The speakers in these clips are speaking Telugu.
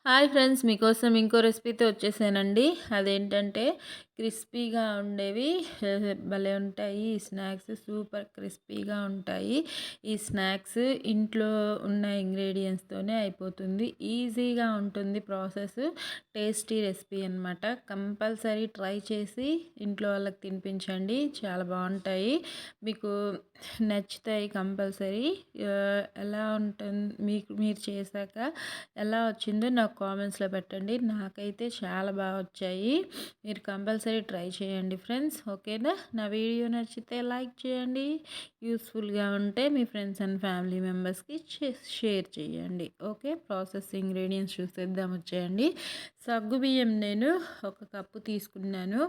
హాయ్ ఫ్రెండ్స్, మీకోసం ఇంకో రెసిపీతో వచ్చేసానండి. అదేంటంటే క్రిస్పీగా ఉండేవి భలే ఉంటాయి. ఈ స్నాక్స్ సూపర్ క్రిస్పీగా ఉంటాయి. ఈ స్నాక్స్ ఇంట్లో ఉన్న ఇంగ్రీడియంట్స్తోనే అయిపోతుంది. ఈజీగా ఉంటుంది ప్రాసెస్. టేస్టీ రెసిపీ అనమాట. కంపల్సరీ ట్రై చేసి ఇంట్లో వాళ్ళకి తినిపించండి. చాలా బాగుంటాయి, మీకు నచ్చుతాయి కంపల్సరీ. ఎలా ఉంటుంది మీరు చేశాక ఎలా వచ్చిందో నాకు కామెంట్స్లో పెట్టండి. నాకైతే చాలా బాగా వచ్చాయి. మీరు కంపల్సరీ ట్రై చేయండి ఫ్రెండ్స్. ఓకేనా? నా వీడియో నచ్చితే లైక్ చేయండి. యూస్ఫుల్గా ఉంటే మీ ఫ్రెండ్స్ అండ్ ఫ్యామిలీ మెంబర్స్కి షేర్ చేయండి. ఓకే, ప్రాసెస్ ఇంగ్రీడియంట్స్ చూసేద్దాం వచ్చేయండి. సగ్గుబియ్యం నేను 1 కప్పు తీసుకున్నాను.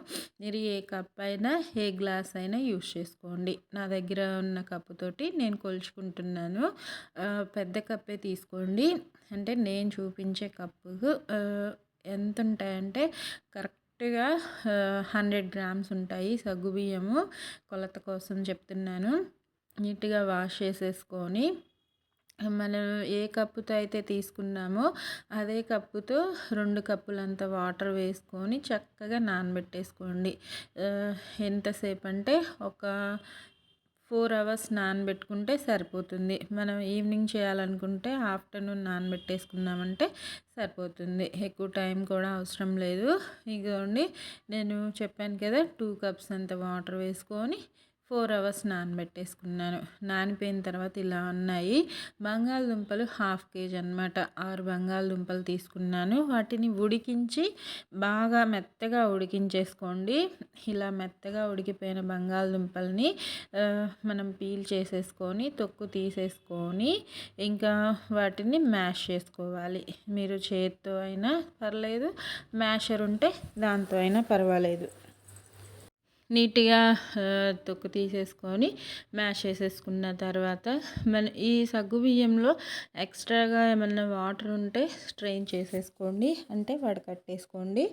మీరు ఏ కప్ అయినా ఏ గ్లాస్ అయినా యూస్ చేసుకోండి. నా దగ్గర ఉన్న కప్పుతోటి నేను కొలుచుకుంటున్నాను. పెద్ద కప్పే తీసుకోండి. అంటే నేను చూపించే కప్పు ఎంత ఉంటాయంటే కరెక్ట్గా 100 గ్రామ్స్ ఉంటాయి. సగ్గుబియ్యము కొలత కోసం చెప్తున్నాను. నీట్గా వాష్ చేసేసుకొని మనం ఏ కప్పుతో అయితే తీసుకున్నామో అదే కప్పుతో 2 కప్పులంత వాటర్ వేసుకొని చక్కగా నానబెట్టేసుకోండి. ఎంతసేపు అంటే ఒక 4 అవర్స్ నానబెట్టుకుంటే సరిపోతుంది. మనం ఈవినింగ్ చేయాలనుకుంటే ఆఫ్టర్నూన్ నానబెట్టేసుకున్నామంటే సరిపోతుంది. ఎక్కువ టైం కూడా అవసరం లేదు. ఇదిగోండి, నేను చెప్పాను కదా 2 కప్స్ అంత వాటర్ వేసుకొని 4 అవర్స్ నానబెట్టేసుకున్నాను. నానిపోయిన తర్వాత ఇలా ఉన్నాయి. బంగాళదుంపలు 1/2 kg అనమాట. 6 బంగాళదుంపలు తీసుకున్నాను. వాటిని ఉడికించి బాగా మెత్తగా ఉడికించేసుకోండి. ఇలా మెత్తగా ఉడికిపోయిన బంగాళదుంపల్ని మనం పీల్ చేసేసుకొని తొక్కు తీసేసుకొని ఇంకా వాటిని మ్యాష్ చేసుకోవాలి. మీరు చేత్తో అయినా పర్లేదు, మ్యాషర్ ఉంటే దాంతో అయినా పర్వాలేదు. నీట్గా తొక్కు తీసేసుకొని మ్యాష్ చేసేసుకున్న తర్వాత మన ఈ సగ్గుబియ్యంలో ఎక్స్ట్రాగా ఏమన్నా వాటర్ ఉంటే స్ట్రెయిన్ చేసేసుకోండి, అంటే వడకట్టేసుకోండి.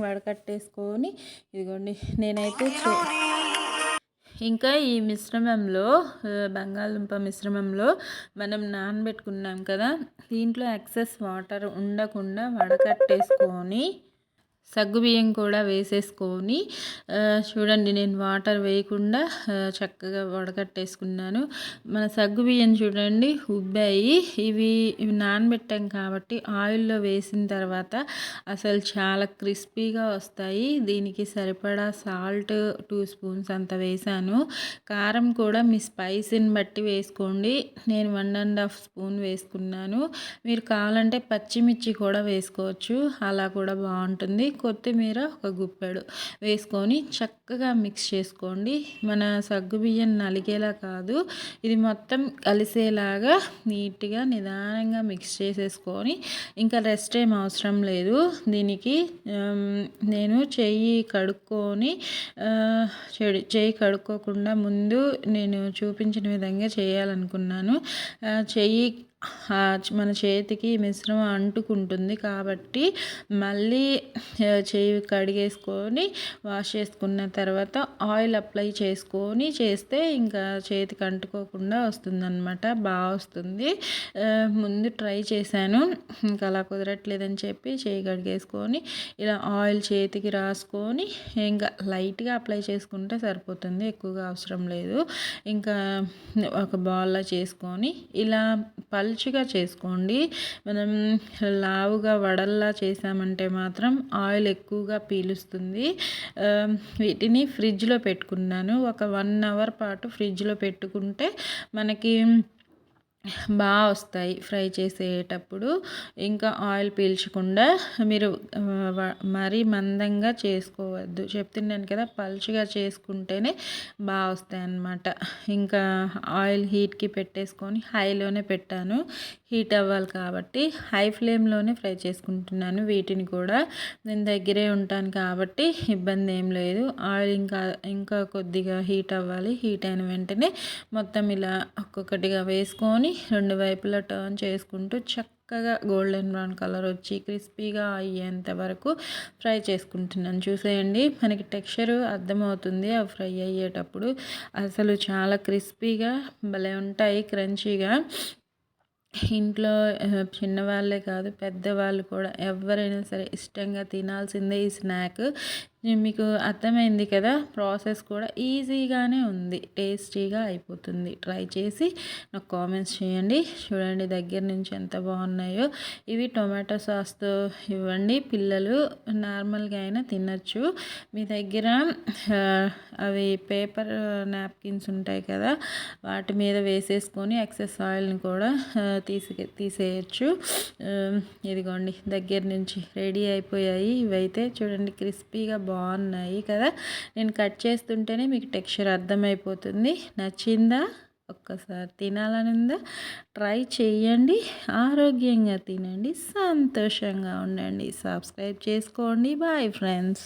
వడకట్టేసుకొని ఇదిగోండి, నేనైతే ఇంకా ఈ మిశ్రమంలో బంగాళదుంప మిశ్రమంలో మనం నానబెట్టుకున్నాం కదా, దీంట్లో ఎక్సెస్ వాటర్ ఉండకుండా వడకట్టేసుకొని సగ్గుబియ్యం కూడా వేసేసుకొని చూడండి, నేను వాటర్ వేయకుండా చక్కగా వడకట్టేసుకున్నాను. మన సగ్గుబియ్యం చూడండి ఉబ్బాయి. ఇవి నానబెట్టాం కాబట్టి ఆయిల్లో వేసిన తర్వాత అసలు చాలా క్రిస్పీగా వస్తాయి. దీనికి సరిపడా సాల్ట్ 2 స్పూన్స్ అంత వేసాను. కారం కూడా మీ స్పైసీని బట్టి వేసుకోండి. నేను 1.5 స్పూన్ వేసుకున్నాను. మీరు కావాలంటే పచ్చిమిర్చి కూడా వేసుకోవచ్చు, అలా కూడా బాగుంటుంది. కొత్తిమీర 1 గుప్పెడు వేసుకొని చక్కగా మిక్స్ చేసుకోండి. మన సగ్గుబియ్యం నలిగేలా కాదు, ఇది మొత్తం కలిసేలాగా నీట్గా నిదానంగా మిక్స్ చేసేసుకొని ఇంకా రెస్ట్ ఏం అవసరం లేదు దీనికి. నేను చెయ్యి కడుక్కోకుండా ముందు నేను చూపించిన విధంగా చేయాలనుకున్నాను. చెయ్యి మన చేతికి మిశ్రమం అంటుకుంటుంది కాబట్టి మళ్ళీ చేయి కడిగేసుకొని వాష్ చేసుకున్న తర్వాత ఆయిల్ అప్లై చేసుకొని చేస్తే ఇంకా చేతికి అంటుకోకుండా వస్తుందన్నమాట, బాగా వస్తుంది. ముందు ట్రై చేశాను, ఇంకా అలా కుదరట్లేదని చెప్పి చేయి కడిగేసుకొని ఇలా ఆయిల్ చేతికి రాసుకొని ఇంకా లైట్గా అప్లై చేసుకుంటే సరిపోతుంది, ఎక్కువగా అవసరం లేదు. ఇంకా ఒక బాల్లా చేసుకొని ఇలా పల్చగా చేసుకోండి. మనం లావుగా వడల్లా చేసామంటే మాత్రం ఆయిల్ ఎక్కువగా పీలుస్తుంది. వీటిని ఫ్రిడ్జ్లో పెట్టుకున్నాను. ఒక 1 అవర్ పాటు ఫ్రిడ్జ్లో పెట్టుకుంటే మనకి బాగా వస్తాయి ఫ్రై చేసేటప్పుడు. ఇంకా ఆయిల్ పీల్చకుండా మీరు మరీ మందంగా చేసుకోవద్దు, చెప్తున్నాను కదా, పలుచగా చేసుకుంటేనే బాగా వస్తాయి అన్నమాట. ఇంకా ఆయిల్ హీట్కి పెట్టేసుకొని హైలోనే పెట్టాను, హీట్ అవ్వాలి కాబట్టి. హై ఫ్లేమ్లోనే ఫ్రై చేసుకుంటున్నాను వీటిని కూడా. నేను దగ్గరే ఉంటాను కాబట్టి ఇబ్బంది ఏం లేదు. ఆయిల్ ఇంకా కొద్దిగా హీట్ అవ్వాలి. హీట్ అయిన వెంటనే మొత్తం ఇలా ఒక్కొక్కటిగా వేసుకొని 2 వైపులా టర్న్ చేసుకుంటూ చక్కగా గోల్డెన్ బ్రౌన్ కలర్ వచ్చి క్రిస్పీగా అయ్యేంత వరకు ఫ్రై చేసుకుంటున్నాను. చూసేయండి, మనకి టెక్స్చర్ అర్థమవుతుంది అవి ఫ్రై అయ్యేటప్పుడు. అసలు చాలా క్రిస్పీగా భలే ఉంటాయి, క్రంచీగా. ఇంట్లో చిన్నవాళ్ళే కాదు పెద్దవాళ్ళు కూడా ఎవరైనా సరే ఇష్టంగా తినాల్సిందే ఈ స్నాక్. మీకు అర్థమైంది కదా! ప్రాసెస్ కూడా ఈజీగానే ఉంది. టేస్టీగా అయిపోతుంది. ట్రై చేసి నాకు కామెంట్స్ చేయండి. చూడండి దగ్గర నుంచి ఎంత బాగున్నాయో. ఇవి టొమాటో సాస్‌తో ఇవ్వండి. పిల్లలు నార్మల్‌గా అయినా తినొచ్చు. మీ దగ్గర అవి పేపర్ నాప్కిన్స్ ఉంటాయి కదా! వాటి మీద వేసేసుకొని ఎక్సెస్ ఆయిల్‌ని కూడా తీసేయొచ్చు. ఇదిగోండి దగ్గర నుంచి రెడీ అయిపోయాయి. ఇవైతే చూడండి క్రిస్పీగా బాగున్నాయి కదా! నేను కట్ చేస్తుంటేనే మీకు టెక్స్చర్ అర్థమైపోతుంది. నచ్చిందా? ఒక్కసారి తినాలని ఉందా? ట్రై చేయండి. ఆరోగ్యంగా తినండి. సంతోషంగా ఉండండి. సబ్స్క్రైబ్ చేసుకోండి. Bye friends.